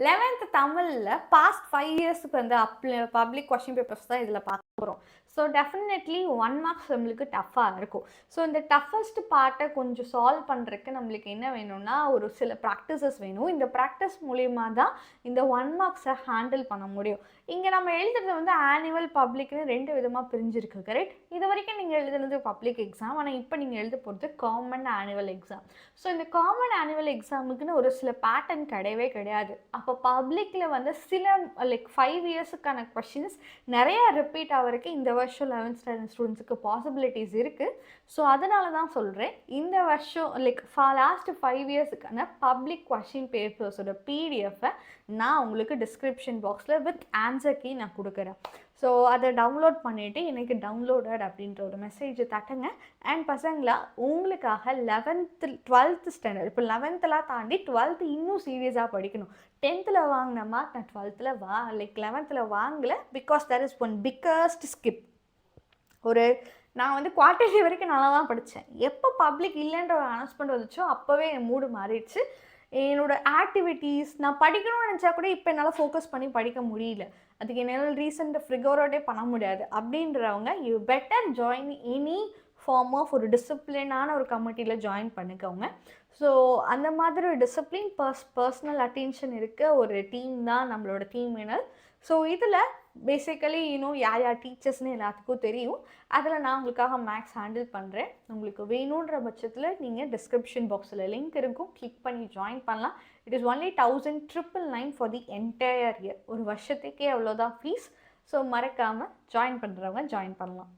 11th தமிழ்ல past 5 இயர்ஸ்க்கு வந்து பப்ளிக் கொஸ்டின் பேப்பர்ஸ் தான் இதில் பார்க்க போகிறோம். ஸோ டெஃபினெட்லி 1 மார்க்ஸ் நம்மளுக்கு டஃப்பாக இருக்கும். ஸோ இந்த டஃபஸ்ட் பார்ட்டை கொஞ்சம் சால்வ் பண்ணுறதுக்கு நம்மளுக்கு என்ன வேணும்னா ஒரு சில ப்ராக்டிசஸ் வேணும். இந்த ப்ராக்டிஸ் மூலிமா தான் இந்த 1 மார்க்ஸை ஹேண்டில் பண்ண முடியும். இங்கே நம்ம எழுதுறது வந்து ஆனுவல் பப்ளிக்னு 2 விதமாக பிரிஞ்சிருக்கு. கரெக்ட்? இது வரைக்கும் நீங்கள் எழுதுனது பப்ளிக் எக்ஸாம், ஆனால் இப்போ நீங்கள் எழுத போகிறது காமன் ஆனுவல் எக்ஸாம். ஸோ இந்த காமன் ஆனுவல் எக்ஸாமுக்குன்னு ஒரு சில பேட்டர்ன் கிடையவே கிடையாது. அப்போ பப்ளிக்கில் வந்து சில லைக் 5 இயர்ஸுக்கான கொஷின்ஸ் நிறையா ரிப்பீட் ஆகிறதுக்கு இந்த வருஷம் 11th ஸ்டாண்டர்ட் ஸ்டூடெண்ட்ஸுக்கு பாசிபிலிட்டிஸ் இருக்குது. ஸோ அதனால தான் சொல்கிறேன், இந்த வருஷம் லைக் லாஸ்ட் 5 இயர்ஸுக்கான பப்ளிக் கொஷின் பேப்பர்ஸோட பிடிஎஃப்பை நான் உங்களுக்கு டிஸ்கிரிப்ஷன் பாக்ஸில் வித் ஆன்சர் கீ நான் கொடுக்குறேன். ஸோ அதை டவுன்லோட் பண்ணிவிட்டு எனக்கு டவுன்லோடட் அப்படின்ற ஒரு மெசேஜை தட்டுங்க. அண்ட் பசங்களா, உங்களுக்காக 12th ஸ்டாண்டர்ட் இப்போ 11th தாண்டி 12th இன்னும் சீரியஸாக படிக்கணும். 10th வாங்கின மார்க் நான் 12th 11th வாங்கலை. Because that is one biggest skip. நான் வந்து குவார்ட்டர்லி வரைக்கும் நல்லா தான் படித்தேன். எப்போ பப்ளிக் இல்லைன்ற ஒரு அனௌன்ஸ்மெண்ட் வந்துச்சோ அப்போவே என் மூடு மாறிடுச்சு. என்னோடய ஆக்டிவிட்டீஸ் நான் படிக்கணும்னு நினச்சா கூட இப்போ என்னால் ஃபோக்கஸ் பண்ணி படிக்க முடியல. அதுக்கு என்னால் ரீசெண்ட் ஃப்ரிகோரோடே பண்ண முடியாது. அப்படின்றவங்க you better join any form of ஒரு டிசிப்ளினான ஒரு கமிட்டியில் ஜாயின் பண்ணிக்கோங்க. ஸோ அந்த மாதிரி ஒரு டிசிப்ளின் பர்சனல் அட்டென்ஷன் இருக்க ஒரு டீம் தான் நம்மளோட டீமினர். ஸோ இதில் பேசிக்கலி யார் யார் டீச்சர்ஸ்னு எல்லாத்துக்கும் தெரியும். அதில் நான் உங்களுக்காக மேக்ஸ் ஹேண்டில் பண்ணுறேன். உங்களுக்கு வேணுன்ற பட்சத்தில் நீங்கள் டிஸ்கிரிப்ஷன் பாக்ஸில் லிங்க் இருக்கும், கிளிக் பண்ணி ஜாயின் பண்ணலாம். It is only 1999 for the entire year. ஒரு வருஷத்துக்கே அவ்வளோதான் ஃபீஸ். ஸோ மறக்காமல் ஜாயின் பண்ணுறவங்க ஜாயின் பண்ணலாம்.